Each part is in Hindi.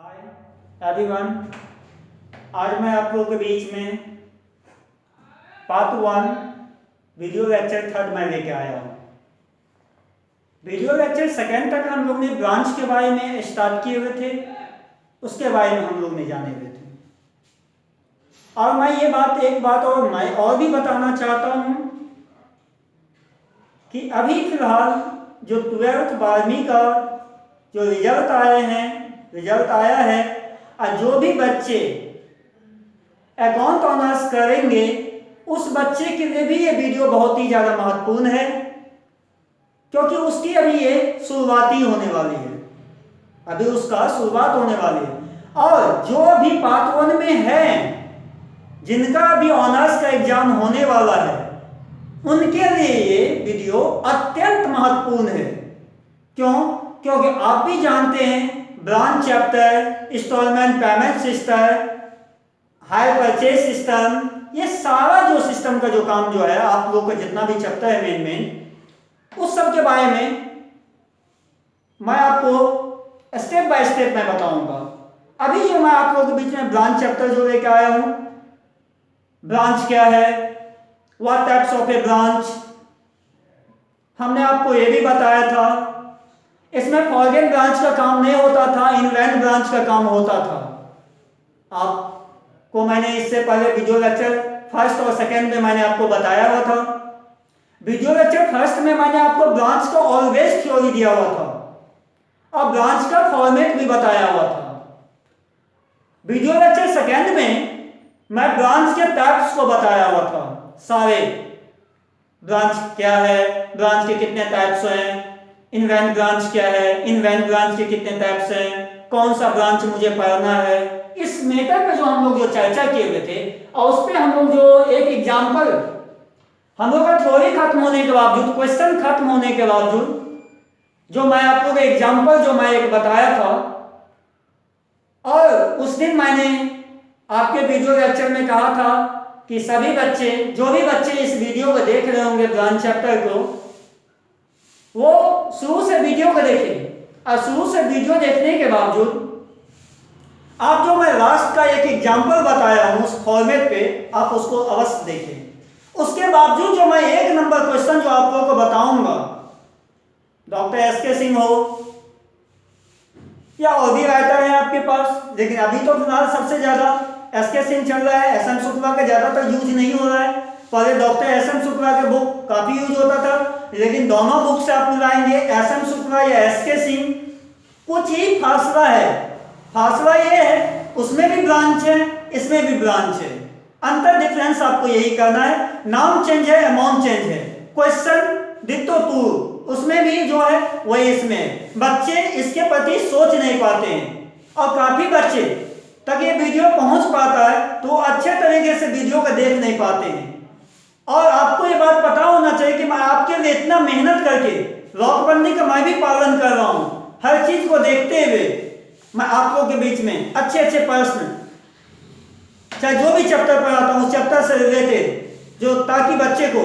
हाय एवरीवन, आज मैं आप लोगों के बीच में पार्ट 1 वीडियो लेक्चर 3 में लेके आया हूँ। वीडियो लेक्चर 2 तक हम लोग ने ब्रांच के बारे में स्टार्ट किए हुए थे, उसके बारे में हम लोग ने जाने हुए थे। और मैं एक बात और भी बताना चाहता हूँ कि अभी फिलहाल जो 12th 12वीं का जो रिजल्ट आया है और जो भी बच्चे अकाउंट ऑनर्स करेंगे उस बच्चे के लिए भी ये वीडियो बहुत ही ज़्यादा महत्वपूर्ण है, क्योंकि उसकी अभी ये शुरुआती होने वाली है, अभी उसका शुरुआत होने वाली है। और जो अभी पार्ट 1 में है, जिनका अभी ऑनर्स का एग्जाम होने वाला है, उनके लिए ये वीडियो अत्यंत महत्वपूर्ण है। क्यों? क्योंकि आप भी जानते हैं branch chapter, installment payment system, hire purchase system, ये सारा जो सिस्टम का जो काम जो है, आप लोग का जितना भी चैप्टर है मेन उस सब के बारे में मैं आपको स्टेप बाय स्टेप मैं बताऊंगा। अभी जो मैं आप लोगों के बीच में ब्रांच चैप्टर जो लेके आया हूं, ब्रांच क्या है, what types of A branch, हमने आपको ये भी बताया था। इसमें फॉरगेट ब्रांच का काम नहीं होता था, इनवेंट ब्रांच का काम होता था। आपको मैंने इससे पहले वीडियो लेक्चर 1st और 2nd में मैंने आपको बताया हुआ था। वीडियो लेक्चर 1st में मैंने आपको ब्रांच का ऑलवेज थ्योरी दिया हुआ था और ब्रांच का फॉर्मेट भी बताया हुआ था। वीडियो लेक्चर 2nd में मैं ब्रांच के टाइप्स को बताया हुआ था, सारे ब्रांच क्या है, ब्रांच के कितने टाइप्स हैं, इनवेंट ब्रांच क्या है, इनवेंट ब्रांच के कितने टाइप्स हैं, कौन सा ब्रांच मुझे पढ़ना है। इस मैटर पे जो हम लोग जो चर्चा किए हुए थे और उस पे हम लोग जो एक एग्जांपल, हम लोग का थ्योरी खत्म होने के बावजूद, क्वेश्चन खत्म होने के बावजूद, जो मैं आप लोग एग्जांपल जो मैं एक बताया था, और उस दिन मैंने आपके वीडियो लेक्चर में कहा था कि सभी बच्चे, जो भी बच्चे इस वीडियो को देख रहे होंगे ब्रांच चैप्टर को, वो शुरू से वीडियो को देखें और शुरू से वीडियो देखने के बावजूद आप जो मैं लास्ट का एक एग्जांपल बताया हूं उस फॉर्मेट पे आप उसको अवश्य देखें। उसके बावजूद जो मैं 1 नंबर क्वेश्चन जो आप लोगों को बताऊंगा, डॉक्टर एसके सिंह हो या और भी राइटर है आपके पास, लेकिन अभी तो फिलहाल सबसे ज्यादा एसके सिंह चल रहा है, एसएम शुक्ला का ज्यादातर यूज नहीं हो रहा है। पहले डॉक्टर एसएम शुक्ला के बुक काफी यूज होता था, लेकिन दोनों बुक से आप मिलाएंगे एसएम शुक्ला या एसके सिंह, कुछ ही फासला है। फासला ये है, उसमें भी ब्रांच है, इसमें भी ब्रांच है। अंतर डिफरेंस आपको यही करना है, नाम चेंज है, अमाउंट चेंज है, क्वेश्चन डिट्टो टू, उसमें भी जो है वही इसमें। बच्चे इसके प्रति सोच नहीं पाते हैं और काफी बच्चे तक ये वीडियो पहुंच पाता है तो अच्छे तरीके से वीडियो को देख नहीं पाते हैं। और आपको ये बात पता होना चाहिए कि मैं आपके लिए इतना मेहनत करके लॉकबंदी का मैं भी पालन कर रहा हूं, हर चीज को देखते हुए मैं आप लोगों के बीच में अच्छे अच्छे प्रश्न, चाहे जो भी चैप्टर पढ़ाता हूं उस चैप्टर से रिलेटेड, जो ताकि बच्चे को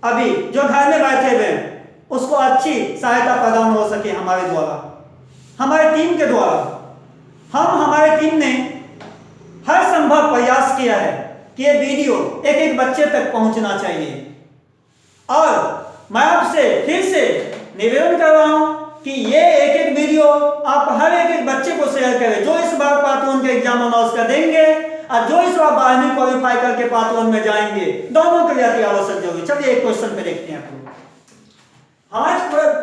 अभी जो घर में बैठे हुए हैं उसको अच्छी सहायता प्रदान हो सके हमारे द्वारा, हमारी टीम के द्वारा। हमारी टीम ने हर संभव प्रयास किया है कि ये वीडियो एक एक बच्चे तक पहुंचना चाहिए। और मैं आपसे फिर से निवेदन कर रहा हूं कि ये एक एक वीडियो आप हर एक बच्चे को शेयर करें, जो इस बार पार्ट 1 के एग्जाम अनाउंस कर देंगे और जो इस बार 12वीं क्वालिफाई करके पार्ट 1 में जाएंगे, दोनों के लिए अति आवश्यक जरूरी। चलिए एक क्वेश्चन पे देखते हैं आप लोग। आज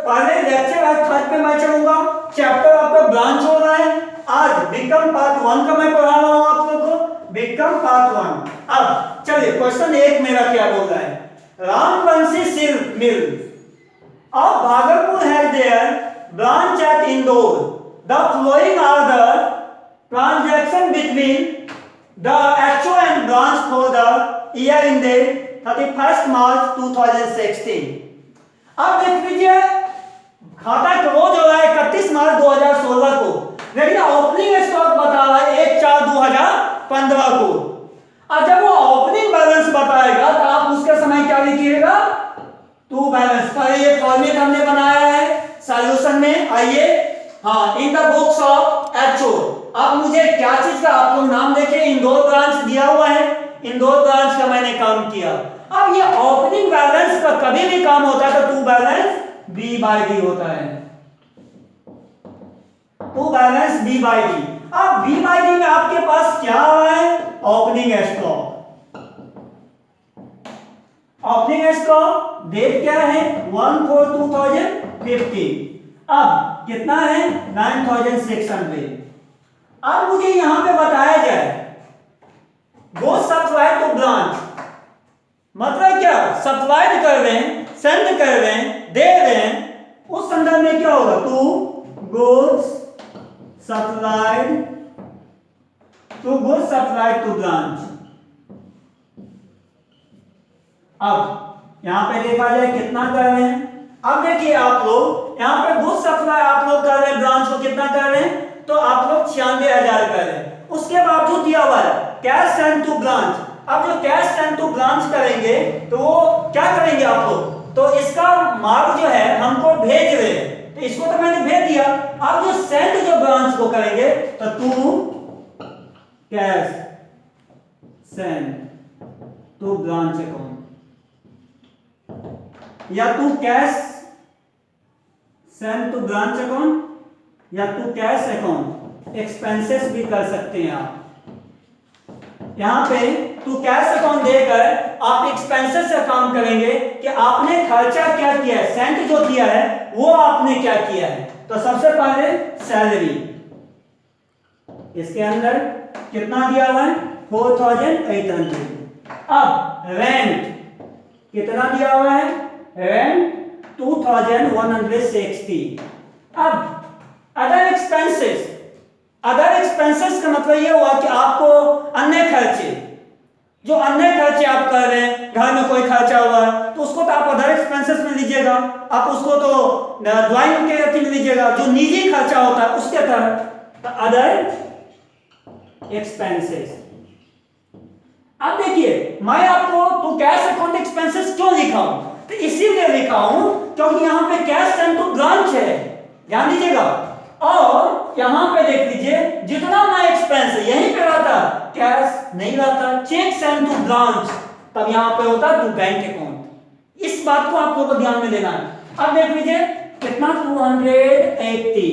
पहले लेक्चर आज 3 पे मैं चलूंगा, चैप्टर आपका ब्रांच हो रहा है। आज बिकम पार्ट 1 का मैं पढ़ा रहा हूं आप लोगों को, बिकम पार्ट 1। अब चलिए क्वेश्चन 1 मेरा क्या बोल रहा है, Ramvanshi silk mill of Bhagalpur has their branch at Indore. The following are the transaction between the HO and branch for the year ended 31st March 2016. अब देख लीजिए, खाता क्लोज हो रहा है 31 मार्च 2016 को, लेकिन ओपनिंग स्टॉक बता रहा है 1/4/2015 को। और जब वो ओपनिंग बैलेंस बताएगा तो आप उसके समय क्या लिखिएगा, टू बैलेंस। पर ये फॉर्मेट हमने बनाया है सॉल्यूशन में, आइए इन द बुक्स ऑफ एचओ। अब इंदौर ब्रांच का मैंने काम किया। अब ये ओपनिंग बैलेंस का कभी भी काम होता है तो to balance B by D होता है, to balance B by D. अब बी बाई डी में आपके पास क्या है, opening stock. Opening stock date क्या है 1/4/2015, अब कितना है 9600। अब मुझे यहां पे बताया जाए गो सप्लाई टू ब्रांच, मतलब क्या, सप्लाइड कर रहे हैं, सेंड कर रहे हैं, दे रहे हैं, उस संदर्भ में क्या होगा, to goods supplied to branch. अब यहां पे देखा जाए कितना कर रहे हैं। अब देखिए आप लोग यहां पे गुड्स सप्लाई आप लोग कर रहे हैं ब्रांच को, कितना कर रहे हैं, तो आप लोग 96,000 कर रहे हैं। उसके बावजूद दिया हुआ है कैश सेंड टू ब्रांच। अब जो कैश सेंड टू ब्रांच करेंगे तो वो क्या करेंगे आप लोग, तो इसका माल जो है हमको भेज रहे हैं, तो इसको तो मैंने भेज दिया। अब जो सेंड जो ब्रांच को करेंगे तो to cash send to branch account, या to cash send to branch account, या टू कैश अकाउंट, एक्सपेंसेस भी कर सकते हैं आप। यहां पे टू कैश अकाउंट देकर आप एक्सपेंसेस का काम करेंगे कि आपने खर्चा क्या किया है, सेंड जो किया है वो आपने क्या किया है। तो सबसे पहले सैलरी, इसके अंदर कितना दिया हुआ है 4800। अब रेंट कितना दिया हुआ है, रेंट 2160। अब अदर एक्सपेंसेस, अदर एक्सपेंसेस का मतलब ये हुआ कि आपको अन्य खर्चे, जो अन्य खर्चे आप कर रहे हैं, घर में कोई खर्चा हुआ है तो उसको तो आप अदर एक्सपेंसेस में लीजिएगा, आप उसको तो ड्राइंग के अथी में लीजिएगा, जो निजी खर्चा होता है उसके तहत, तो अदर एक्सपेंसेस। अब देखिए मैं आपको टू कैश अकाउंट एक्सपेंसेस क्यों लिखा हूं, तो इसीलिए लिखा हूं क्योंकि यहां पे कैश सेंड टू ब्रांच है, ध्यान दीजिएगा। और यहां पे देख लीजिए जितना ना एक्सपेंस है यहीं पे रहता, कैश नहीं रहता, चेक सेंड टू ब्रांच तब यहां पे होता टू बैंक अकाउंट। इस बात को आप लोगों को ध्यान में देना है। अब देख लीजिए कितना 280।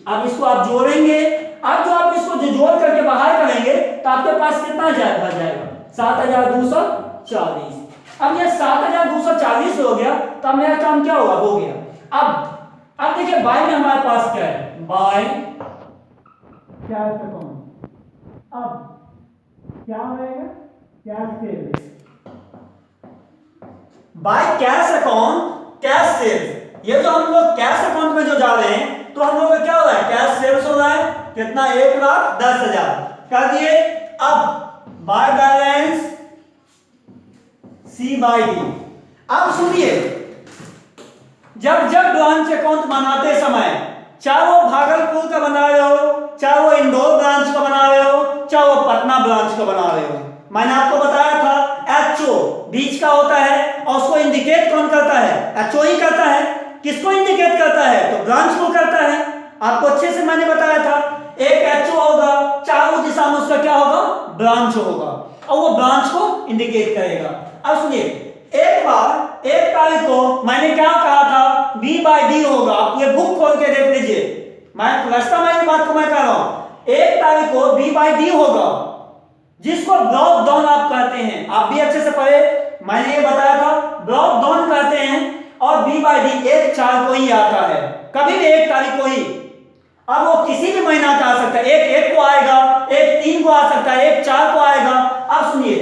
अब इसको आप जोड़ेंगे, अब जो आप इसको जोड़ करके बाहर करेंगे तो आपके पास कितना जाएगा, 7240। अब ये 7240 हो गया तो मेरा काम क्या हुआ, हो गया। अब देखिए बाय में हमारे पास क्या है, बाय कैश अकाउंट। अब क्या होएगा, cash sales, by cash account, cash sales. ये जो हम लोग कैश अकाउंट में जो जा रहे हैं तो हम लोग का क्या हो रहा है, कैश सेल्स हो रहा है, कितना 1,10,000 कर दिए। अब by balance C by D. अब सुनिए, जब ब्रांच अकाउंट बनाते समय, चाहे वो भागलपुर का बना रहे हो, चाहे वो इंदौर ब्रांच का बना रहे हो, चाहे वो पटना ब्रांच का बना रहे हो, मैंने आपको बताया था एचओ बीच का होता है और उसको इंडिकेट कौन करता है, एचओ ही करता है। किसको इंडिकेट करता है, तो ब्रांच को करता है। आपको अच्छे से मैंने बताया था, एक एचओ होगा, चारों दिशा में उसका क्या होगा, ब्रांच होगा, और वो ब्रांच को इंडिकेट करेगा। अब सुनिए, एक बार 1 तारीख को मैंने क्या कहा था, बी बाई डी होगा। आप ये बुक खोल के देख लीजिए, मैं बात को मैं कह रहा हूं। 1 तारीख को बी बाई डी होगा, जिसको ब्लॉक डाउन आप कहते हैं। आप भी अच्छे से पढ़े, मैंने ये बताया था ब्लॉक डाउन कहते हैं, और बी बाई डी 1/4 को ही आता है, कभी भी 1 तारीख को ही। अब वो किसी भी महीना का आ सकता है, 1/1 को आएगा, 1/3 को आ सकता है, 1/4 को आएगा। अब सुनिए,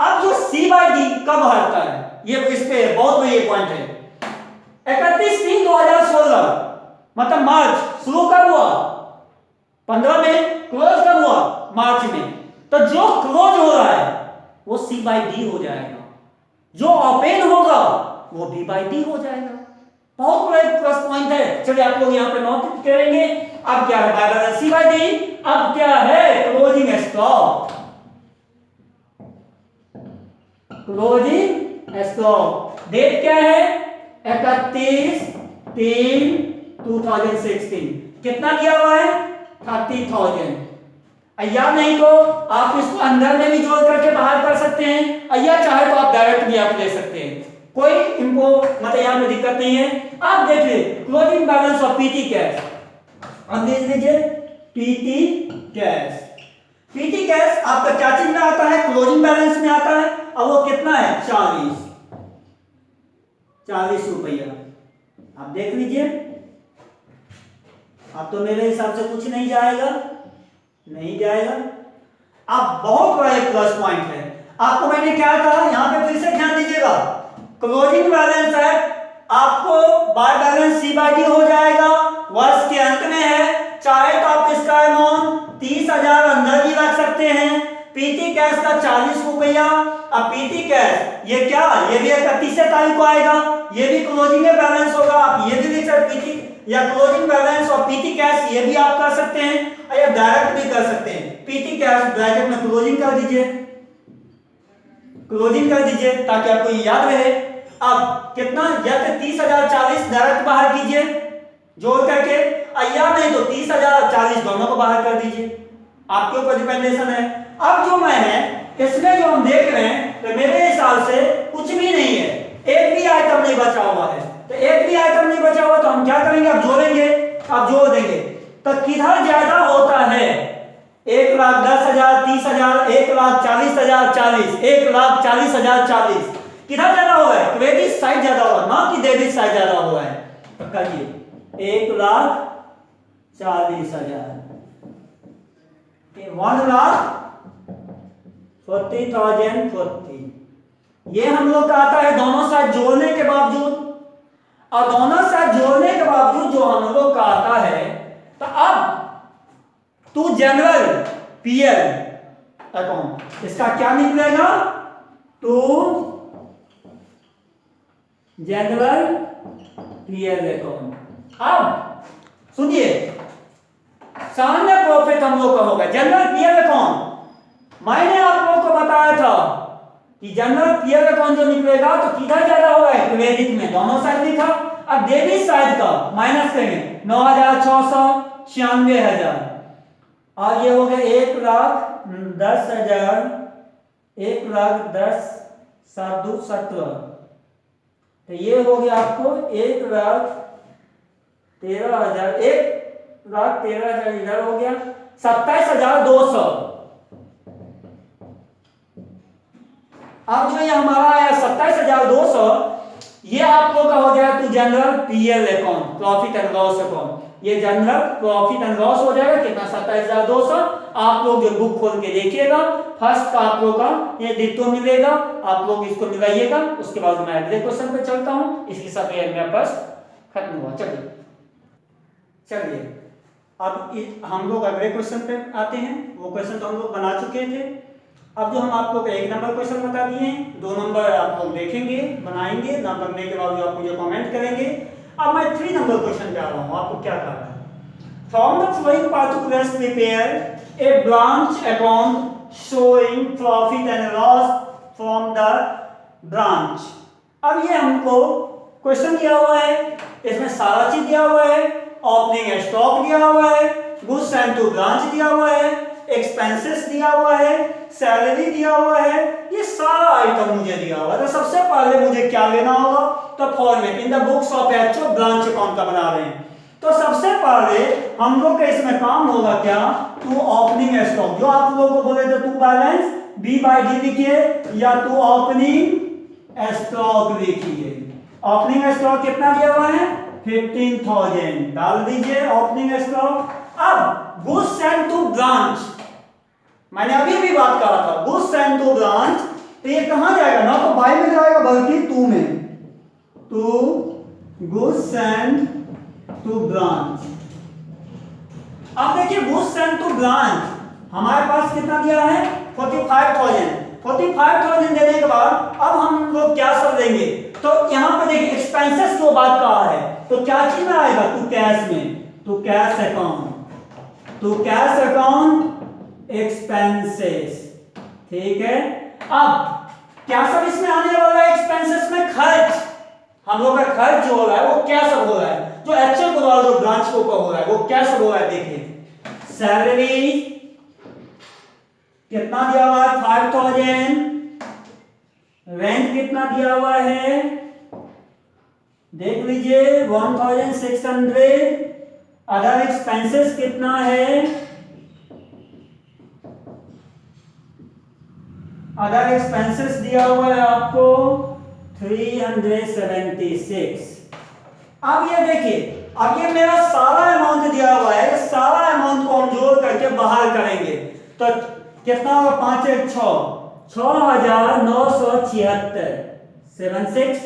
अब जो सी बाई डी कब हटता है, ये इस पे बहुत बड़ी पॉइंट है। 31/3/2016 मतलब मार्च शुरू कब हुआ, 15 में क्लोज कब हुआ, मार्च में। तो जो क्लोज हो रहा है वो सी बाई डी हो जाएगा, जो ओपन होगा वो बी बाई डी हो जाएगा। बहुत बड़ा प्लस पॉइंट है। चलिए आप लोग यहां पे नोट करेंगे। अब क्या है, by balance C by D. अब क्या है, closing stock, closing stock date क्या है, 31/3/2016। कितना दिया हुआ है, 30,000। या नहीं तो आप इसको अंदर में भी जोड़ करके बाहर कर सकते हैं, या चाहे तो आप डायरेक्ट भी आप ले सकते हैं, कोई इनको मतलब यहाँ पे दिक्कत नहीं है। आप देखिए closing balance of PT cash, अब देख लीजिए पीटी कैश। पीटी कैश आपका क्या चीज में आता है, क्लोजिंग बैलेंस में आता है, और वो कितना है 40 रुपया। आप देख लीजिए, अब तो मेरे हिसाब से कुछ नहीं जाएगा, नहीं जाएगा। अब बहुत बड़ा एक प्लस पॉइंट है, आपको मैंने क्या कहा, यहां पे फिर से ध्यान दीजिएगा, क्लोजिंग बैलेंस है, आपको by balance C by D हो जाएगा, वर्ष के अंत में है, चाहे तो आप इसका अमाउंट 30,000 अंदर भी रख सकते हैं। पीटी कैश का 40 रुपया। अब पीटी कैश ये क्या, ये भी 31 तारीख को आएगा, ये भी क्लोजिंग बैलेंस होगा, आप ये भी लिख सकते पीटी या क्लोजिंग बैलेंस और पीटी कैश, ये भी आप कर सकते हैं या डायरेक्ट भी कर सकते हैं। पीटी कैश ब्रैकेट में क्लोजिंग कर दीजिए, क्लोजिंग कर दीजिए ताकि आपको याद रहे। अब कितना, या तो 30,000 40 डायरेक्ट बाहर कीजिए जोड़ करके, या नहीं तो 30,000 40 दोनों को बाहर कर दीजिए, आपके ऊपर डिपेंडेशन है। अब जो मैं है इसमें जो हम देख रहे हैं, तो मेरे हिसाब से कुछ भी नहीं है, एक भी आइटम नहीं बचा हुआ है, तो एक भी आइटम नहीं बचा हुआ तो हम क्या करेंगे, अब जोड़ेंगे, अब जोड़ देंगे। तो किधर ज्यादा होता है, 1,10,000 30,000, 1,40,000 40, 1,40,000 40, किधर ज्यादा हुआ है, क्रेडिट साइड ज्यादा हुआ, ना कि डेबिट साइड ज्यादा हुआ है। तो कहिए 1,40,000, 1,40,040, ये हम लोग का आता है दोनों साइड जोड़ने के बावजूद, और दोनों साइड जोड़ने के बावजूद जो हम लोग का आता है, तो अब टू जनरल पीएल अकाउंट, इसका क्या निकलेगा, टू जनरल पीएल अकाउंट। अब सुनिए, सामान्य प्रॉफिट हम लोग का होगा जनरल पीएल अकाउंट। मैंने आप लोगों को बताया था कि जनरल पीएल अकाउंट जो निकलेगा तो किधर ज्यादा होगा, क्रेडिट में, दोनों साइड लिखा। अब डेबिट साइड का माइनस करेंगे, 9,696,000, और ये हो गया 1,10,000, 1,10,717, तो ये हो गया आपको 1,13,000, 1,13,000 इधर हो गया 27,200। अब जो ये हमारा आया 27,200, ये आप लोग का हो जाएगा to general PL account, profit and loss account. ये जनरल प्रॉफिट एंड लॉस हो जाएगा कितना, 27,200। आप लोग जो बुक खोल के देखिएगा, फर्स्ट का आप लोग का ये डिटो मिलेगा, आप लोग इसको मिलाइएगा। उसके बाद मैं अगले क्वेश्चन पे चलता हूं, इसके साथ मेरा बस खत्म हुआ। चलिए अब हम लोग अगले क्वेश्चन पे आते हैं। वो क्वेश्चन तो हम लोग बना चुके थे। अब जो हम आपको 1 नंबर क्वेश्चन बता दिए हैं, 2 नंबर आप लोग देखेंगे, बनाएंगे, ना बनने के बाद आप मुझे कमेंट करेंगे। अब मैं 3 नंबर क्वेश्चन पे आ रहा हूँ, आपको क्या करना है, from the flowing particulars prepare a branch account showing profit and loss from the branch. अब ये हमको क्वेश्चन दिया हुआ है, इसमें सारा चीज दिया हुआ है, ओपनिंग स्टॉक दिया हुआ है, गुड्स सेंट टू ब्रांच दिया हुआ है, एक्सपेंसेस दिया हुआ है, सैलरी दिया हुआ है, ये सारा आइटम मुझे दिया हुआ है। तो सबसे पहले मुझे क्या लेना होगा, तो format in the books of HO branch account का बना रहे हैं। तो सबसे पहले हम लोग का इसमें काम होगा क्या, टू ओपनिंग स्टॉक, जो आप लोगों को बोले थे to balance B by D लिखिए या टू ओपनिंग स्टॉक लिखिए। ओपनिंग स्टॉक कितना दिया हुआ है, 15,000 डाल दीजिए ओपनिंग स्टॉक। अब गुड्स सेंट टू ब्रांच, मैंने अभी बात कहा था, गुड्स सेंट टू ब्रांच, तो ये कहां जाएगा, ना तो बाई में जाएगा बल्कि टू में, to goods sent to branch. अब देखिए गुड्स सेंट टू ब्रांच हमारे पास कितना दिया है, 45,000। 45,000 देने के बाद अब हम लोग क्या सब देंगे, तो यहां पे देखिए एक्सपेंसेस जो बात कहा है, तो क्या चीज में आएगा, टू कैश में, to cash account, to cash account expenses, ठीक है। अब क्या सब इसमें आने वाला है, एक्सपेंसेस में खर्च, हम लोग का खर्च जो हो रहा है वो क्या सब हो रहा है, जो एचओ के द्वारा जो ब्रांच को हो रहा है वो क्या सब हो रहा है, देखिए सैलरी, कितना दिया हुआ है 5000, रेंट कितना दिया हुआ है देख लीजिए 1600, अदर एक्सपेंसेस कितना है, अदर एक्सपेंसेस दिया हुआ है आपको 376। अब ये देखिए, अब ये मेरा सारा अमाउंट दिया हुआ है, इस सारा अमाउंट को हम जोड़ करके बाहर करेंगे तो कितना होगा 5 1 6 6976 76।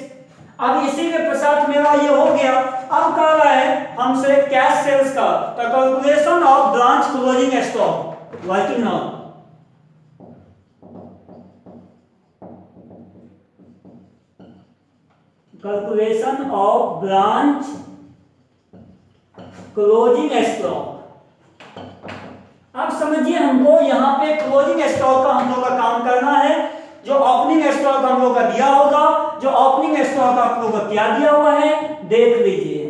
अब इसी के साथ मेरा ये हो गया। अब कह रहा है हमसे कैश सेल्स का, तो calculation of branch closing stock working now. Calculation of branch closing stock. अब समझिए हमको यहाँ पे क्लोजिंग स्टॉक का हम लोग का काम करना है। जो ओपनिंग स्टॉक हम लोग का दिया होगा, जो ओपनिंग स्टॉक आप लोग का क्या दिया हुआ है देख लीजिए।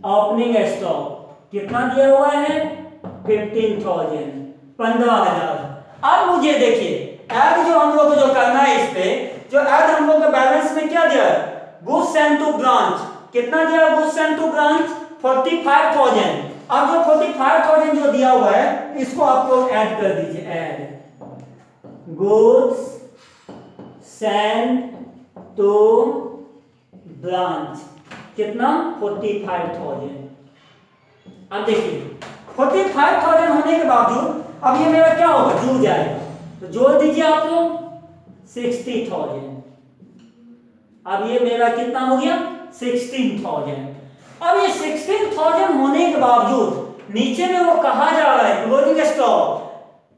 ओपनिंग स्टॉक कितना दिया हुआ है 15,000 15,000। अब मुझे देखिए ऐड जो हम लोग को जो करना है, इस पे जो ऐड हम लोग का बैलेंस में क्या दिया है गुड्स सेंट टू ब्रांच, कितना दिया है गुड्स सेंट टू ब्रांच 45,000। अब जो 45,000 जो दिया हुआ है इसको आप लोग ऐड कर दीजिए। Add goods sent to branch कितना 45,000। अब देखिए 45,000 होने के बावजूद अब ये मेरा क्या होगा जुड़ जाएगा, तो जोड़ दीजिए आप लोग 60,000। अब ये मेरा कितना हो गया 16,000। अब ये 16,000 होने के बावजूद नीचे में वो कहा जा रहा है क्लोजिंग स्टॉक।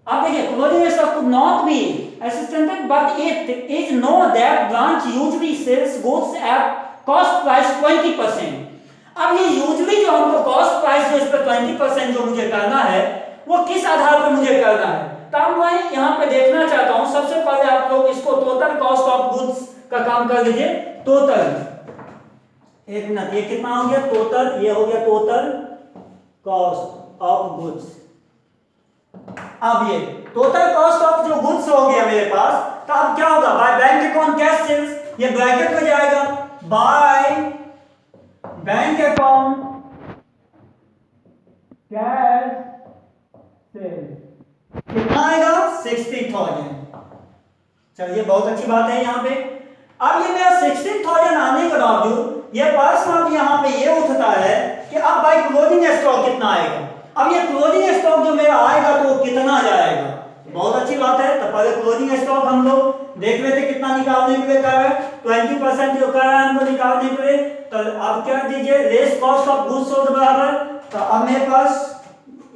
अब देखिए closing stock could not be assisted but it is know that branch usually sells goods at cost price 20%। अब ये यूजुअली जो हमको कॉस्ट प्राइस जो इस पर 20% जो मुझे करना है वो किस आधार पर मुझे करना है, तब मैं यहाँ पे देखना चाहता हूँ। सबसे पहले आप लोग इसको टोटल कॉस्ट ऑफ गुड्स का काम कर लीजिए। टोटल एक मिनट, ये कितना हो गया टोटल, ये हो गया टोटल कॉस्ट ऑफ गुड्स। अब ये टोटल कॉस्ट ऑफ जो गुड्स हो गया मेरे पास, तो अब क्या होगा by bank account cash sales, ये ब्रैकेट में जाएगा by bank account cash sales कितना आएगा 60,000। चलिए बहुत अच्छी बात है यहाँ पे। अब ये मेरा 16,000 आने के बावजूद ये प्रश्न अब यहाँ पे ये उठता है कि अब भाई क्लोजिंग स्टॉक कितना आएगा। अब ये क्लोजिंग स्टॉक जो मेरा आएगा तो वो कितना जाएगा, बहुत अच्छी बात है। तो पहले क्लोजिंग स्टॉक हम लोग देख लेते कितना निकालने के लिए कर रहे हैं। 20% जो कर रहा है हमको निकालने के लिए, तो अब क्या दीजिए less cost of goods sold बराबर, तो अब मेरे पास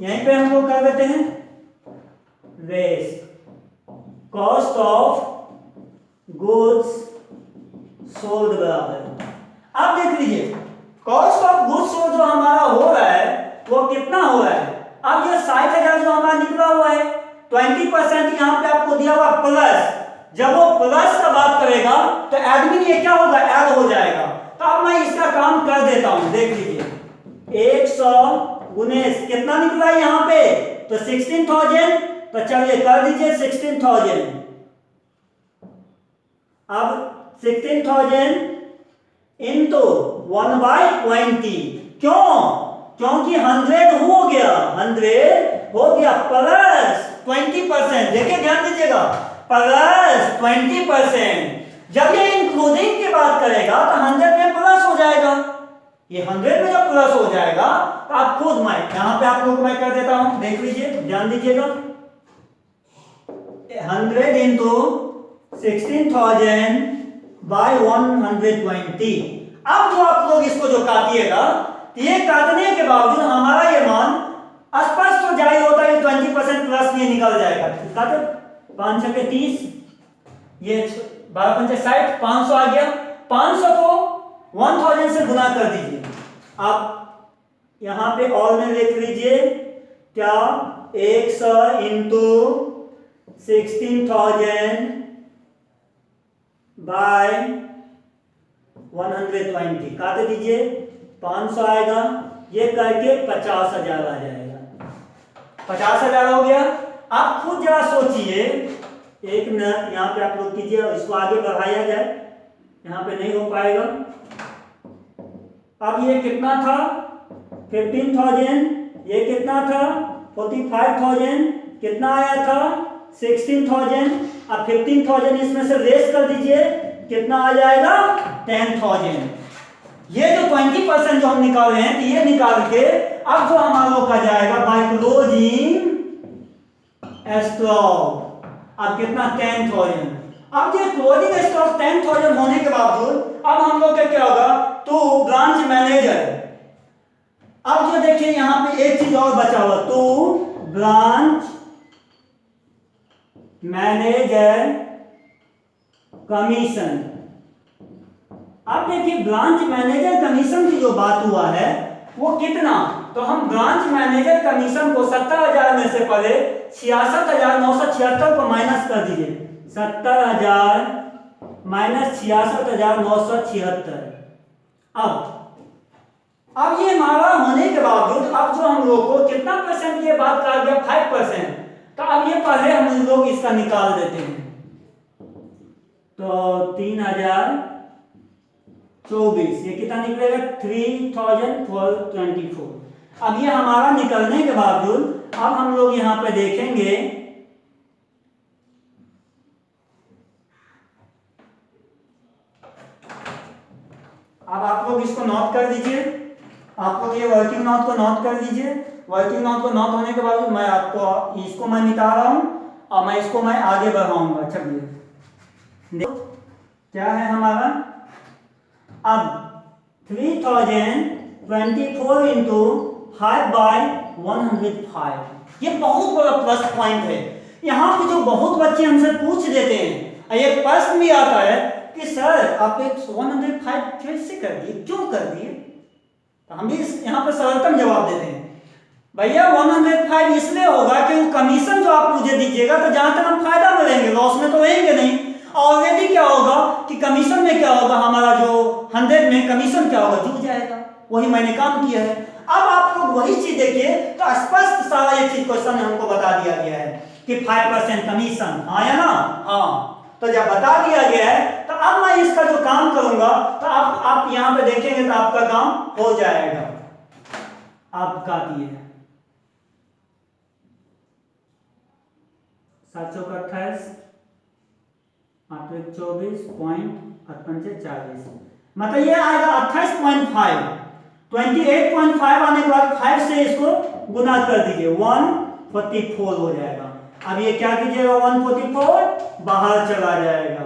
यहीं पे हम लोग कर देते हैं less cost of goods sold बराबर। अब देख लीजिए कॉस्ट ऑफ गुड्स सोल्ड जो हमारा हो रहा है वो कितना हो रहा है। अब ये 60,000 जो हमारा निकला हुआ है 20% यहाँ पे आपको दिया हुआ प्लस, जब वो प्लस का बात करेगा तो एडमिन ये क्या होगा ऐड हो जाएगा। तो अब मैं इसका काम कर देता हूं, देख लीजिए 119 कितना निकला है यहाँ पे तो 16,000। तो चलिए कर दीजिए 16,000। अब 16,000 इंटू 1/20, क्यों क्योंकि 100 हो गया 100 हो गया प्लस 20%। देखिए ध्यान दीजिएगा प्लस 20%। जब ये इंक्लूडिंग की बात करेगा तो 100 में प्लस हो जाएगा। ये 100 में जब प्लस हो जाएगा तो आप खुद मैं यहाँ पे आप लोग मैं कर देता हूं, देख लीजिए ध्यान दीजिएगा 100 इंटू 16,000 बाय 120। अब जो आप लोग इसको जो काटिएगा, ये काटने के बावजूद हमारा ये मान स्पष्ट तो जारी होता है 20% प्लस ये निकल जाएगा। काटो 5 छके 30, ये 12 पंचे 60, 500 आ गया। 500 को 1000 से गुना कर दीजिए। आप यहां पे और में लिख लीजिए क्या 100 इंटू 16,000 बाय 120 काट दीजिए 500 आएगा, ये करके 50,000 आ जाएगा। 50,000 हो गया। आप खुद जरा सोचिए, एक मिनट यहाँ पे आप लोग कीजिए, इसको आगे बढ़ाया जाए, यहाँ पे नहीं हो पाएगा। अब ये कितना था 15,000, ये कितना था 45,000, कितना आया था 16,000। अब 15,000 इसमें से लेस कर दीजिए, कितना आ जाएगा 10,000। ये जो 20% जो हम निकाल रहे हैं, तो ये निकाल के अब जो हमारा लोग का जाएगा बाय क्लोजिंग स्टॉक, अब कितना 10,000। अब ये क्लोजिंग स्टॉक 10,000 होने के बावजूद अब हम लोग का क्या होगा, तो ब्रांच मैनेजर, अब जो देखिए यहां पे एक चीज और बचा हुआ, तो ब्रांच मैनेजर कमीशन। अब देखिए ब्रांच मैनेजर कमीशन की जो बात हुआ है वो कितना, तो हम ब्रांच मैनेजर कमीशन को 70,000 में से पहले 66,976 को माइनस कर दीजिए, 70,000 माइनस 66,976। अब ये हमारा होने के बावजूद अब जो हम लोग को कितना परसेंट ये बात कहा गया 5%, तो अब ये पहले हम लोग इसका निकाल देते हैं, तो 3024, ये कितना निकलेगा 3,424। अब ये हमारा निकलने के बावजूद अब हम लोग यहां पे देखेंगे, अब आप लोग इसको नोट कर दीजिए, आप लोग ये वर्किंग नोट को नोट कर दीजिए। वर्किंग नोट को नोट होने के बाद मैं आपको इसको मैं मिटा रहा हूं और मैं इसको मैं आगे बढ़ाऊंगा। चलिए देखो क्या है हमारा, अब 3024 इंटू 5/105, ये बहुत बड़ा प्लस पॉइंट है। यहाँ पे जो बहुत बच्चे हमसे पूछ देते हैं, एक प्रश्न भी आता है कि सर आप एक 105 कैसे कर दिए, क्यों कर दिए, तो हम भी यहाँ पर सरलतम जवाब देते हैं, भैया 105 इसलिए होगा क्योंकि कमीशन जो आप मुझे दीजिएगा तो जहां तक हम फायदा में रहेंगे, लॉस में तो रहेंगे नहीं। ऑलरेडी क्या होगा कि कमीशन में क्या होगा, हमारा जो 100 में कमीशन क्या होगा, जुड़ जाएगा, वही मैंने काम किया है। अब आप लोग वही चीज देखिए, तो स्पष्ट सारा ये चीज क्वेश्चन हमको बता दिया गया है कि 5% कमीशन, हाँ या ना, हाँ, तो जब बता दिया गया है तो अब मैं इसका जो काम करूंगा, तो आप यहां पे देखेंगे तो आपका काम हो जाएगा। आपका दिए 728 24.55, मतलब ये आएगा 28.5, 28.5 आने के बाद 5 से इसको गुना कर दीजिए, 144 हो जाएगा। अब ये क्या कीजिएगा, 144 बाहर चला जाएगा।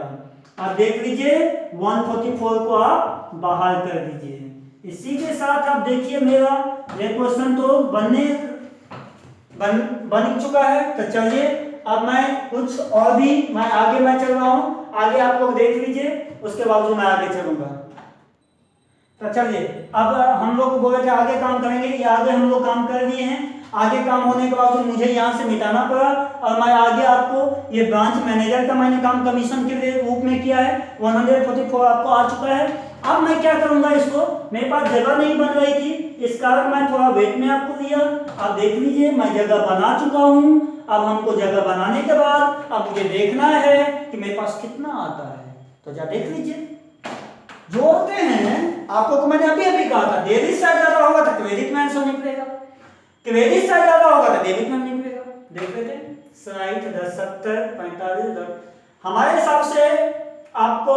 अब देख लीजिए 144 को आप बाहर कर दीजिए। इसी के साथ आप देखिए मेरा ये क्वेश्चन तो बन चुका है। तो चलिए अब मैं कुछ और भी मैं आगे चल रहा हूं, आगे आप लोग देख लीजिए, उसके बाद मैं आगे चलूंगा। तो चलिए अब हम लोग बोले कि आगे काम करेंगे, ये आगे हम लोग काम कर दिए हैं। आगे काम होने के बाद मुझे यहाँ से मिटाना पड़ा और मैं आगे आपको ये ब्रांच मैनेजर का मैंने काम कमीशन के रूप में किया है, 144 आपको आ चुका है। अब मैं क्या करूंगा, इसको मेरे पास जगह नहीं बन रही थी, इस कारण मैं थोड़ा वेट में आपको दिया। आप देख लीजिए मैं जगह बना चुका हूँ। अब हमको जगह बनाने के बाद अब मुझे देखना है कि मेरे पास कितना आता है, तो जा देख लीजिए। जोड़ते हैं, आपको तो मैंने अभी कहा था डेबिट साइड ज्यादा होगा तो क्रेडिट में आंसर निकलेगा, क्रेडिट साइड ज्यादा होगा तो डेबिट में निकलेगा। देख लेते हैं 60, 10, 70, 45, हमारे हिसाब से आपको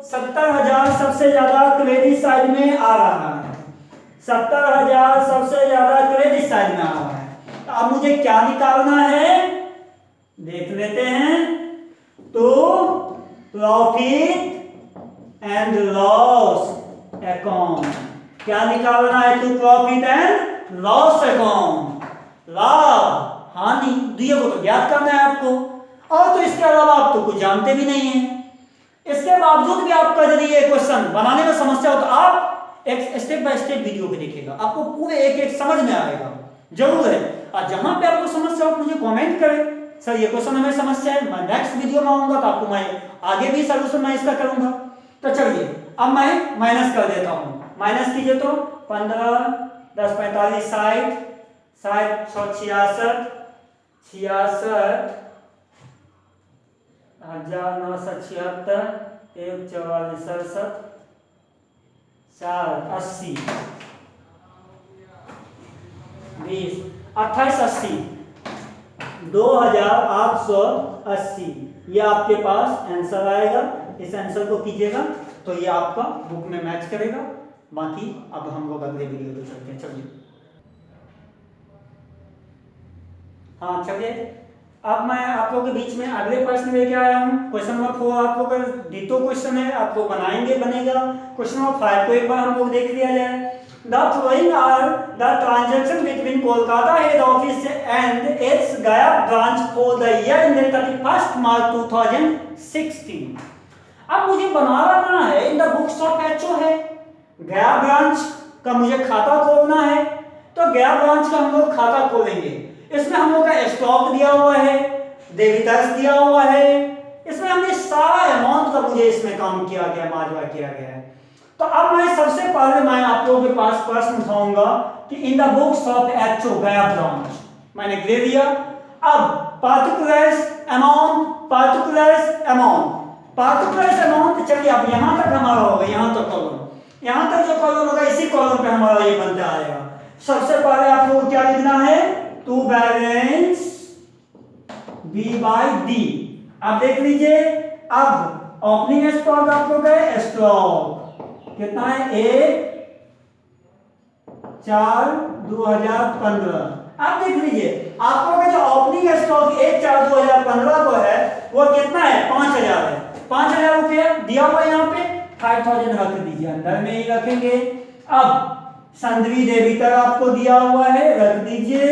70,000 सबसे ज्यादा क्रेडिट साइड में आ रहा है, 70,000 सबसे ज्यादा क्रेडिट साइड में आ रहा है। तो अब मुझे क्या निकालना है, देख लेते हैं। तो प्रॉफिट एंड लॉस अकाउंट, क्या निकालना है, to profit and loss account, लाभ हानि दिए को तो ज्ञात करना है आपको, और तो इसके अलावा आप तो कुछ जानते भी नहीं हैं। इसके बावजूद भी आपका यदि ये क्वेश्चन बनाने में समस्या हो तो आप एक स्टेप बाय स्टेप वीडियो को देखिएगा, आपको पूरे एक समझ में आएगा, जरूर है। और जहां पे आपको समस्या हो मुझे कमेंट करें, सर ये क्वेश्चन हमें समस्या है, मैं नेक्स्ट वीडियो में आऊंगा तो आपको मैं आगे भी सोल्यूशन मैं इसका करूंगा। तो चलिए अब मैं माइनस कर देता हूं, माइनस कीजिए तो 15, 10, 45, 60, 60, 66, 66,976 1 44 67 4 80 20 28 80 2880 ये आपके पास आंसर आएगा। इस आंसर को कीजिएगा तो ये आपका बुक में मैच करेगा। बाकी अब हम लोग अगले वीडियो पे चलते हैं। चलिए हाँ चलिए, अब मैं आप लोगों के बीच में अगले प्रश्न लेके आया हूँ। क्वेश्चन नंबर 4 आप लोग का डिटो क्वेश्चन है, आप लोग बनाएंगे, बनेगा। क्वेश्चन नंबर 5 को एक बार हम लोग देख लिया जाए। The following are the transaction between Kolkata head office and its Gaya branch for the year ended 31 March 2016। अब मुझे बनाना है in the books of HO है, गया ब्रांच का मुझे खाता खोलना है। तो गया ब्रांच का हम लोग खाता खोलेंगे। इसमें हम लोग का स्टॉक दिया हुआ है, डेबिटर्स दिया हुआ है, इसमें हमने सारा अमाउंट का मुझे इसमें काम किया गया, माजवा किया गया है। तो अब मैं सबसे पहले मैं आप लोगों के पास प्रश्न उठाऊंगा कि इन द बुक्स ऑफ एचओ गया ब्रांच मैंने ले लिया। अब पार्टिकुलर्स अमाउंट चलिए अब यहां तक हमारा होगा, यहां तक कॉलम, यहां तक जो कॉलम होगा इसी कॉलम पे हमारा ये बनता आएगा। सबसे पहले आप लोगों को क्या लिखना है, to balance B by D. अब देख लीजिए, अब ओपनिंग स्टॉक आप लोग है, स्टॉक कितना है 1/4/2015। अब देख लीजिए आप लोगों का जो ओपनिंग स्टॉक 1/4/2015 को है वो कितना है 5000 है। 5000 रुपया दिया हुआ यहाँ पे, 5000 रख दीजिए, अंदर में ही रखेंगे। अब सन्ड्री डेबिटर आपको दिया हुआ है, रख दीजिए।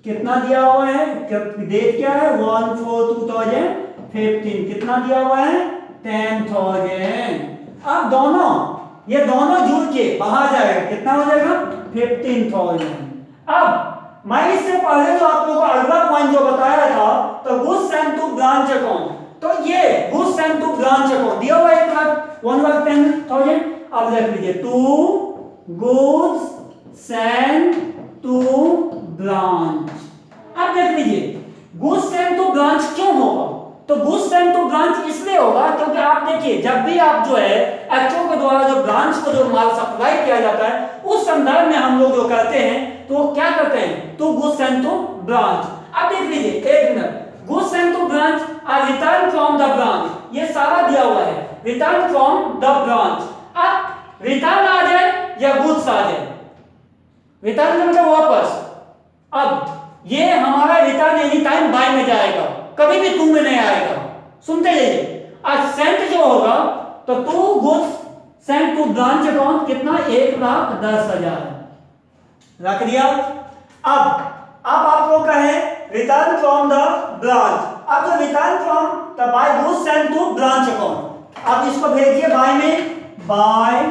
कितना दिया हुआ है, डेट क्या है 1/4/2015, कितना दिया हुआ है 10,000। अब दोनों ये दोनों जुड़ के बाहर जाएगा, कितना हो जाएगा 15,000। अब मैं इससे पहले जो आप लोगों को अगला पॉइंट जो बताया था, तो goods sent to branch account, तो ये goods sent to branch account दिया हुआ है 1,10,000। अब देख लीजिए to goods sent to branch. अब देख लीजिए गुड्स सेंट टू ब्रांच क्यों होगा, तो गुड्स सेंट टू ब्रांच इसलिए होगा क्योंकि आप देखिए जब भी आप जो है एचओ के द्वारा जो ब्रांच को जो माल सप्लाई किया जाता है उस संदर्भ में हम लोग जो करते हैं तो वो क्या करते हैं, to goods sent to branch. अब देख लीजिए एक minute, goods sent to branch or return from the branch, ये सारा दिया हुआ है रिटर्न फ्रॉम द ब्रांच। अब रिटर्न आ जाए या गुड्स आ जाए, रिटर्न का मतलब वापस। अब ये हमारा रिटर्न एनी टाइम बाय में जाएगा, कभी भी टू में नहीं आएगा, सुनते जाइए। आज सेंट जो होगा तो to goods sent to branch account कितना 1,10,000 रख दिया। अब आप लोग का है रिटर्न फ्रॉम द ब्रांच। अब जो return from the by goods sent to branch account, अब इसको भेजिए बाय में, by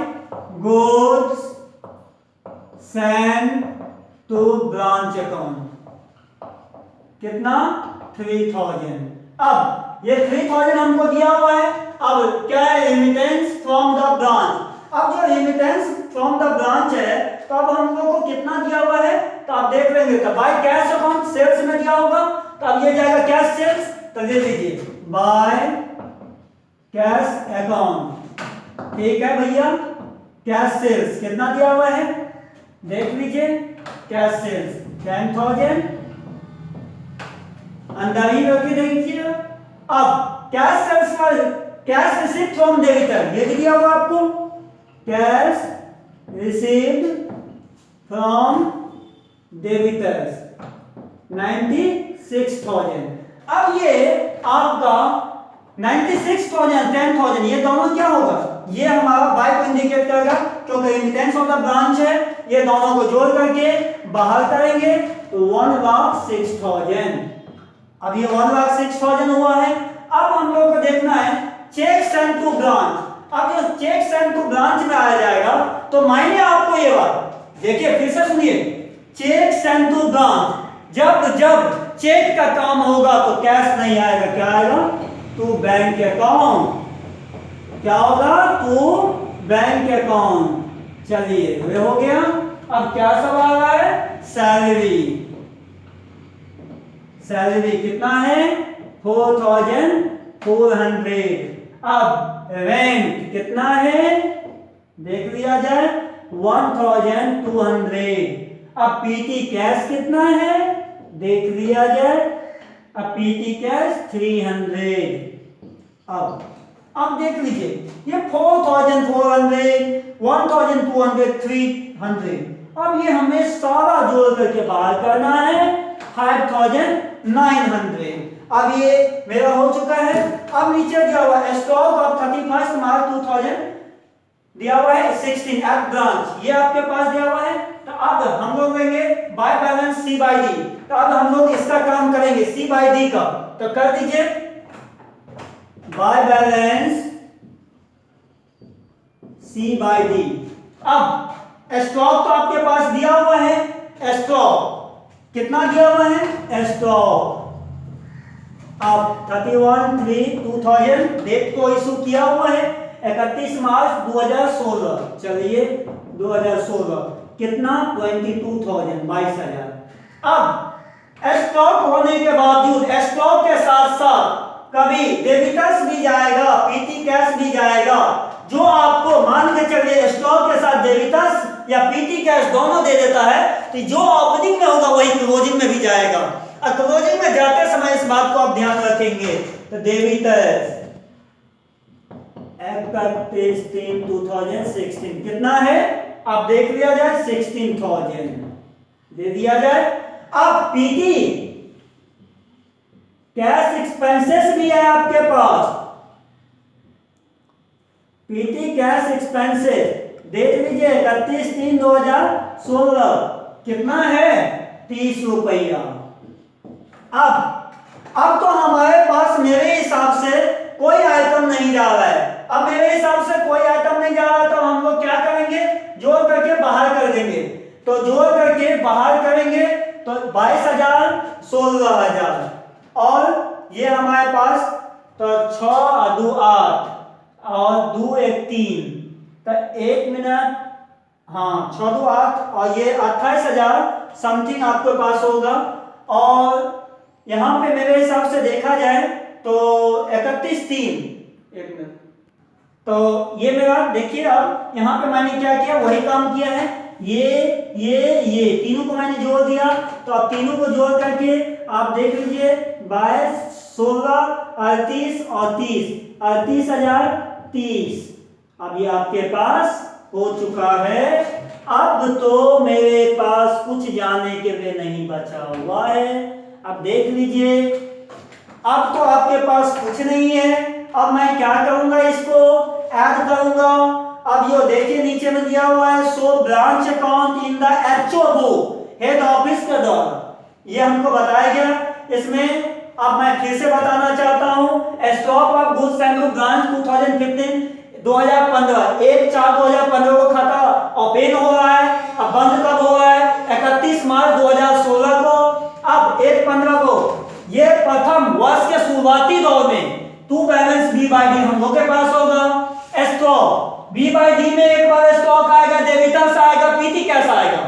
goods sent to branch account कितना 3,000। अब ये 3,000 हमको दिया हुआ है। अब क्या है रेमिटेंस फ्रॉम द ब्रांच। अब जो रेमिटेंस फ्रॉम द ब्रांच है तो अब हम लोग को कितना दिया हुआ है, तो आप देख लेंगे तो बाय कैश अकाउंट सेल्स में दिया होगा, तो अब ये जाएगा कैश सेल्स, तो ले लीजिए बाय कैश अकाउंट। ठीक है भैया, कैश सेल्स कितना दिया हुआ है देख लीजिए, कैश सेल्स 10,000 अंदर ही रख दीजिए। अब कैश सेल्स पर कैश रिसीव्ड फ्रॉम डेबिटर ये दिया हुआ आपको, कैश रिसीव्ड फ्रॉम डेबिटर्स 96,000। अब ये आपका 96,000 10,000 ये दोनों क्या होगा, ये हमारा बाय को इंडिकेट करेगा क्योंकि रेमिटेंस ऑफ द ब्रांच है, ये दोनों को जोड़ करके बाहर करेंगे तो 1,06,000। अब ये 1,06,000 हुआ है। अब हम लोग को देखना है चेक सेंट टू ब्रांच। अब ये चेक सेंट टू ब्रांच में आ जाएगा तो मायने आपको ये बात देखिए, फिर से सुनिए, चेक सेंट टू ब्रांच जब जब चेक का काम होगा तो कैश नहीं आएगा, क्या आएगा टू बैंक अकाउंट, क्या होगा टू बैंक अकाउंट। चलिए ये हो गया। अब क्या सवाल है, सैलरी सैलरी कितना है 4400। अब रेंट कितना है देख लिया जाए 1200। अब पीटी कैश कितना है देख लिया जाए, अब पीटी कैश 300। अब देख लीजिए ये 4400 1200 300। अब ये हमें सारा जोड़ करके बाहर करना है 5900। अब ये मेरा हो चुका है। अब नीचे दिया हुआ है स्टॉक ऑफ 31 मार्च 2000 दिया हुआ है 16 एट ब्रांच, ये आपके पास दिया हुआ है। तो अब हम लोग लेंगे by balance C by D. तो अब हम लोग इसका काम करेंगे सी बाई डी का, तो कर दीजिए by balance C by D. अब स्टॉक तो आपके पास दिया हुआ है, स्टॉक कितना दिया हुआ है स्टॉक। अब 31/3/2000 डेट को इशू किया हुआ है 31 मार्च 2016। चलिए 2016 कितना 22,000 22,000। अब स्टॉक होने के बावजूद स्टॉक के साथ साथ कभी डेबिटर्स भी जाएगा पीटी कैश भी जाएगा। जो आपको मान के चलिए स्टॉक के साथ डेबिटर्स या पीटी कैश दोनों दे देता है, तो जो ओपनिंग में होगा वही क्लोजिंग में भी जाएगा। और क्लोजिंग में जाते समय इस बात को आप ध्यान रखेंगे। तो डेबिटर्स 31/3/2016 कितना है आप देख लिया जाए 16,000 दे दिया जाए। अब पीटी कैश एक्सपेंसेस भी है आपके पास, पीटी कैश एक्सपेंसेस देख लीजिए 31/3/2016 कितना है 30 रुपया। अब तो हमारे पास मेरे हिसाब से कोई आइटम नहीं जा रहा है। अब मेरे हिसाब से कोई आइटम नहीं जा रहा, तो हम लोग क्या करेंगे जोड़ करके बाहर कर देंगे। तो जोड़ करके बाहर करेंगे तो 22,000 16,000 और ये हमारे पास तो 6 और 2 8 और 2 1 3। तो 1 मिनट हाँ 6 2 8 और ये 28,000 समथिंग आपके पास होगा। और यहाँ पे मेरे हिसाब से देखा जाए तो 31/3 1 मिनट। तो ये मेरा देखिए अब यहाँ पे मैंने क्या किया वही काम किया है। ये तीनों को मैंने जोड़ दिया। तो अब तीनों को जोड़ करके आप देख लीजिए 22 16 38 और 30 38,030। अब ये आपके पास हो चुका है। अब तो मेरे पास कुछ जाने के लिए नहीं बचा हुआ है। अब देख लीजिए अब तो आपके पास कुछ नहीं है। अब मैं क्या करूंगा इसको ऐड करूंगा। अब ये देखिए नीचे में दिया हुआ है so branch account in the HO book head office के द्वारा, ये हमको बताया गया। इसमें अब मैं फिर से बताना चाहता हूं stock of goods and branch 2015 2015 1/4/2015 को खाता ओपन हो रहा है। अब बंद कब हो रहा है 31 मार्च 2016 को। अब 1/15 को ये प्रथम वर्ष के शुरुआती दौर में to balance B by D हम लोग के पास होगा। स्टॉक बी बाई डी में एक बार स्टॉक आएगा, डेबिटर्स आएगा, पीटी कैश आएगा।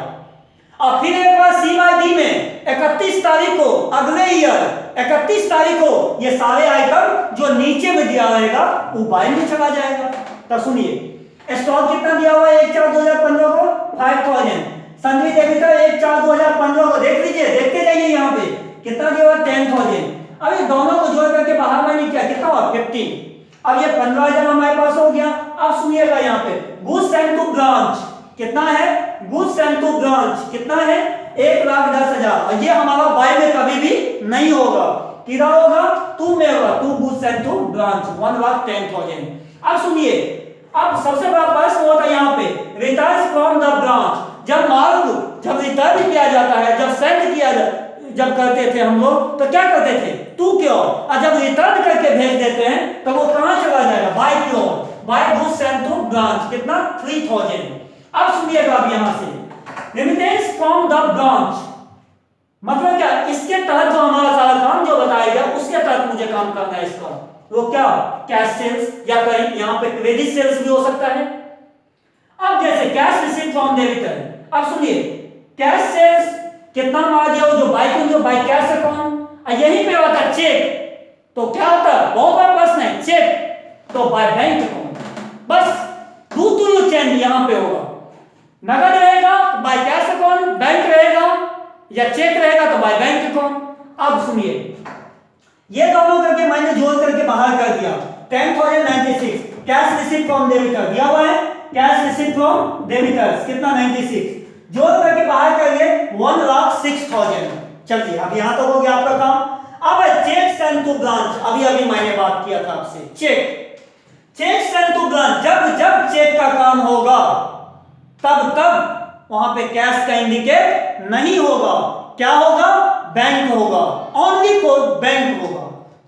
और फिर एक बार सी बाई डी में 31 तारीख को अगले ईयर 31 तारीख को ये सारे आइटम जो नीचे में दिया रहेगा वो बाई में चला जाएगा। तब सुनिए स्टॉक कितना दिया हुआ है 1/4/2015 को 5,000। सन्ड्री डेबिटर 1/4/2015 को देख लीजिए, देखते जाइए यहाँ पे कितना दिया हुआ 10,000। अब ये दोनों को जोड़ करके बाहर मैंने क्या कितना हुआ 50। अब ये 15,000 हमारे पास हो गया। अब सुनिएगा यहाँ पे गुड्स एंड टू ब्रांच कितना है, गुड्स एंड टू ब्रांच कितना है 1,10,000। और ये हमारा बाय में कभी भी नहीं होगा, किधर होगा टू में होगा, to goods and to branch 1,10,000। अब सुनिए अब सबसे बड़ा प्रश्न होता है यहाँ पे रिटर्न फ्रॉम द ब्रांच। जब माल जब रिटर्न किया जाता है, जब सेंड किया जब करते थे हम लोग तो क्या करते थे टू की ओर, और जब रिटर्न करके भेज देते हैं तो वो कहां चला जाएगा बाय की ओर, by goods and to branch कितना 3,000। अब सुनिएगा अब यहां से रेमिटेंस फ्रॉम द ब्रांच मतलब क्या, इसके तहत जो हमारा सारा काम जो बताया गया उसके तहत मुझे काम करना है इसका। वो क्या कैश सेल्स या कहीं यहां पे क्रेडिट सेल्स भी हो सकता है। अब जैसे कैश रिसीव फ्रॉम डेबिटर, अब सुनिए कैश सेल्स कितना मार दिया जो बाय कैश अकाउंट, यहीं पे होता चेक, तो क्या होता है, बहुत बड़ा प्रश्न है, चेक तो बाय बैंक अकाउंट, बस डू टू यू चेंज यहां पे होगा, नगद रहेगा तो बाय कैश अकाउंट, बैंक रहेगा या चेक रहेगा तो बाय बैंक अकाउंट। अब सुनिए, ये दोनों करके मैंने जोड़ करके बाहर कर दिया, 10,096 कैश रिसीव फ्रॉम डेबिटर दिया हुआ है, कैश रिसीव फ्रॉम डेबिटर्स कितना 96, जोड़ करके बाहर करिए 1,06,000। चलिए अब यहां तक हो गया आपका काम। अब चेक सेंड टू ब्रांच, अभी अभी मैंने बात किया था आपसे, चेक सेंड टू ब्रांच, जब जब चेक का काम होगा तब वहां पे कैश का इंडिकेट नहीं होगा, क्या होगा, बैंक होगा, ओनली फॉर बैंक होगा।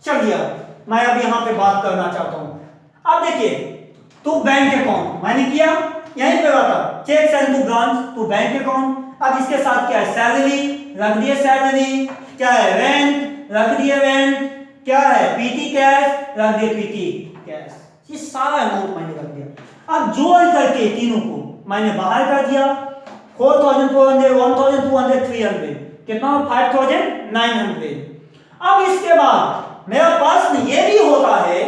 चलिए मैं अब यहां पे बात करना चाहता हूं। अब देखिए, टू बैंक अकाउंट मैंने किया, यहीं पे आता cheque send to branch to bank account. अब इसके साथ क्या है, सैलरी रख दिए, सैलरी, क्या है, रेंट रख दिए, रेंट, क्या है, पीटी कैश रख दिए, पीटी कैश, ये सारा अमाउंट मैंने रख दिया। अब जोड़ करके तीनों को मैंने बाहर कर दिया, 4,400, 1,200, 300, कितना, 5,900। अब इसके बाद मेरा प्रश्न ये भी होता है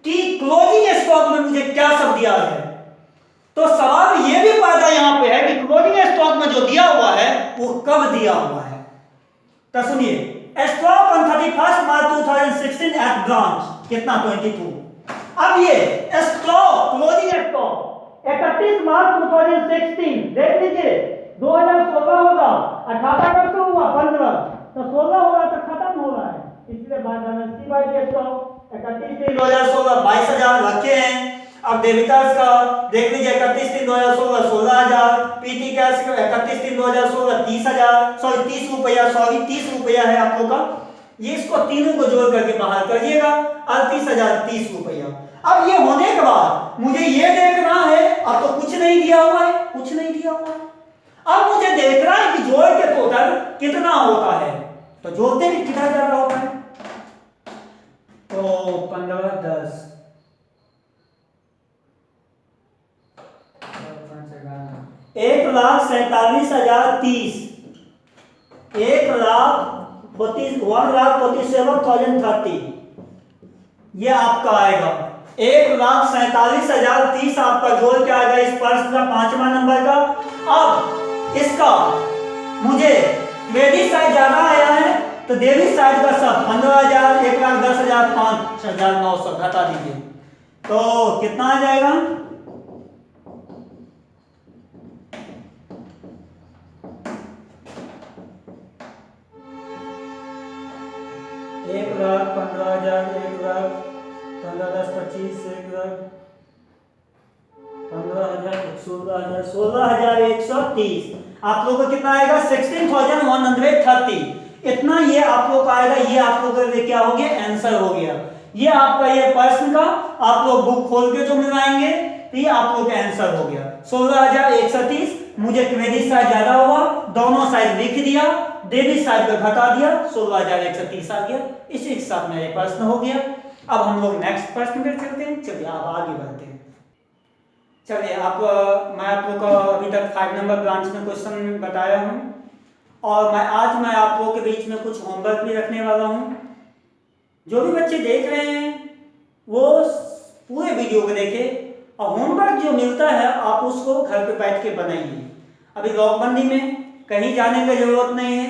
कि क्लोजिंग स्टॉक में मुझे क्या सब दिया है, तो सवाल ये भी पैदा यहां पे है कि क्लोजिंग स्टॉक में जो दिया हुआ है वो कब दिया हुआ है। तो सुनिए, stock on 31 March 2016 at branch कितना, 22। अब ये स्टॉक, क्लोजिंग स्टॉक 31 मार्च 2016, देख लीजिए 2016 होगा, 18 कब से हुआ, 15, तो 16 होगा तो खत्म हो रहा है, इसलिए बैलेंस बाय दी स्टॉक 31/3/2016 22,000 रखे हैं। अब डेबिटर्स का देख लीजिए, 31/3/2016 16,000, पीटी कैश 31/3/2016 30,000, सॉरी 30 रुपया, सॉरी 30 रुपया है आप लोग का, ये इसको तीनों को जोड़ करके बाहर करिएगा, 38,030 रुपया। अब ये होने के बाद मुझे ये देखना है, अब तो कुछ नहीं दिया हुआ है, कुछ नहीं दिया हुआ है, अब मुझे देखना है कि जोड़ के टोटल कितना होता है, तो जोड़ते भी कितना ज्यादा होता है, तो 15 10 1,47,030, 1,47,030 ये आपका आएगा, 1,47,030 आपका जोड़ के आएगा इस प्रश्न का 5वां नंबर का। अब इसका मुझे क्रेडिट साइड ज्यादा आया है तो डेबिट साइड का सब 15,000, 1,10,000, 5,900 घटा दीजिए, तो कितना आ जाएगा, 1,15,000, 1,15,000, 10, 25, 1,15,000, 16,130, आप लोगों को कितना आएगा, 16,130, इतना ये आप लोग का आएगा। ये आप लोगों का क्या हो गया, आंसर हो गया। ये आपका ये प्रश्न का आप लोग बुक खोल के जो मिलाएंगे तो ये आप लोग का आंसर हो गया 16,130। मुझे क्रेडिट साइड ज्यादा हुआ, दोनों साइड लिख दिया, डेबिट साइड को घटा दिया, 16,130 आ गया। इसी के साथ मेरा प्रश्न हो गया। अब हम लोग नेक्स्ट प्रश्न पे चलते हैं। चलिए आप आगे बढ़ते हैं। चलिए मैं आप लोग को अभी तक 5 नंबर ब्रांच में क्वेश्चन बताया हूँ और आज मैं आप लोगों के बीच में कुछ होमवर्क भी रखने वाला हूँ। जो भी बच्चे देख रहे हैं वो पूरे वीडियो को देखें और होमवर्क जो मिलता है आप उसको घर पे बैठ के बनाइए। अभी लॉकबंदी में कहीं जाने की जरूरत नहीं है,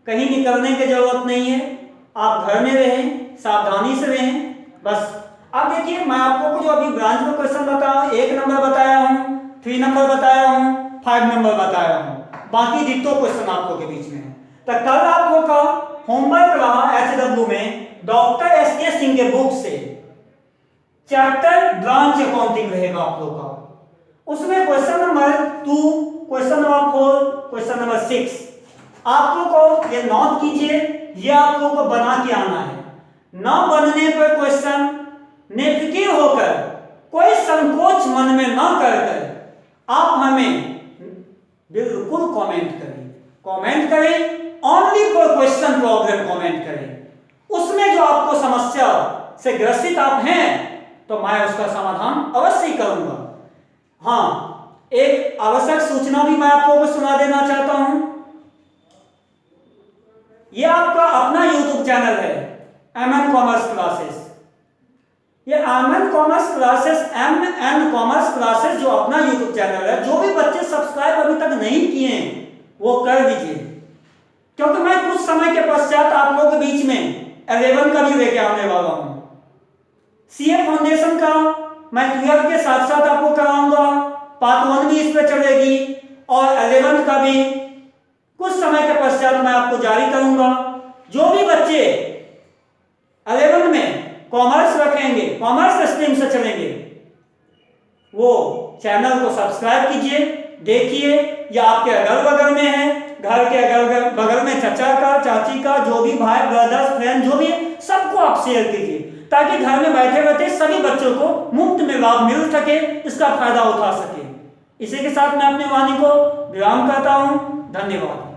कहीं निकलने की जरूरत नहीं है, आप घर में रहें, सावधानी से रहें बस। अब देखिए मैं आप लोगों को जो अभी ब्रांच में क्वेश्चन बताया, 1 नंबर बताया हूँ, 3 नंबर बताया हूँ, 5 नंबर बताया हूँ, बाकी डिट्टो क्वेश्चन आप लोगों के बीच में है। तो कल आप लोग का होमवर्क रहा एचडब्ल्यू में डॉक्टर एसके सिंह के बुक से चैप्टर ब्रांच अकाउंटिंग रहेगा आप लोग का। उसमें question number 2, question number 4, question number 6 आप लोग को ये नोट कीजिए, ये आप लोग को बना के आना है। न बनने पर क्वेश्चन निर्विकार होकर कोई संकोच मन में न कर आप हमें बिल्कुल कमेंट करें, only for question problem comment करें। उसमें जो आपको समस्या से ग्रसित आप हैं तो मैं उसका समाधान अवश्य करूंगा। हाँ, एक आवश्यक सूचना भी मैं आपको सुना देना चाहता हूं। यह आपका अपना YouTube चैनल चैनल है MN कॉमर्स क्लासेस। ये MN commerce classes, MN commerce classes जो अपना यूट्यूब चैनल है, जो भी बच्चे सब्सक्राइब अभी तक नहीं किए हैं वो कर दीजिए, क्योंकि मैं कुछ समय के पश्चात आप लोगों के बीच में 11 का भी लेके आने वाला हूं। CA फाउंडेशन का मैं 12 के साथ साथ आपको कराऊंगा, पार्ट 1 भी इस पे चलेगी, और 11 का भी कुछ समय के पश्चात मैं आपको जारी करूंगा। जो भी बच्चे 11 में कॉमर्स रखेंगे, कॉमर्स स्ट्रीम से चलेंगे, वो चैनल को सब्सक्राइब कीजिए, देखिए, या आपके अगल बगल में है, घर के अगल बगल में चचा का, चाची का, जो भी भाई ब्रदर्स फ्रेंड जो भी है, सबको आप शेयर कीजिए, ताकि घर में बैठे बैठे सभी बच्चों को मुफ्त में लाभ मिल सके, इसका फायदा उठा सके। इसी के साथ मैं अपनी वाणी को विराम करता हूं। धन्यवाद।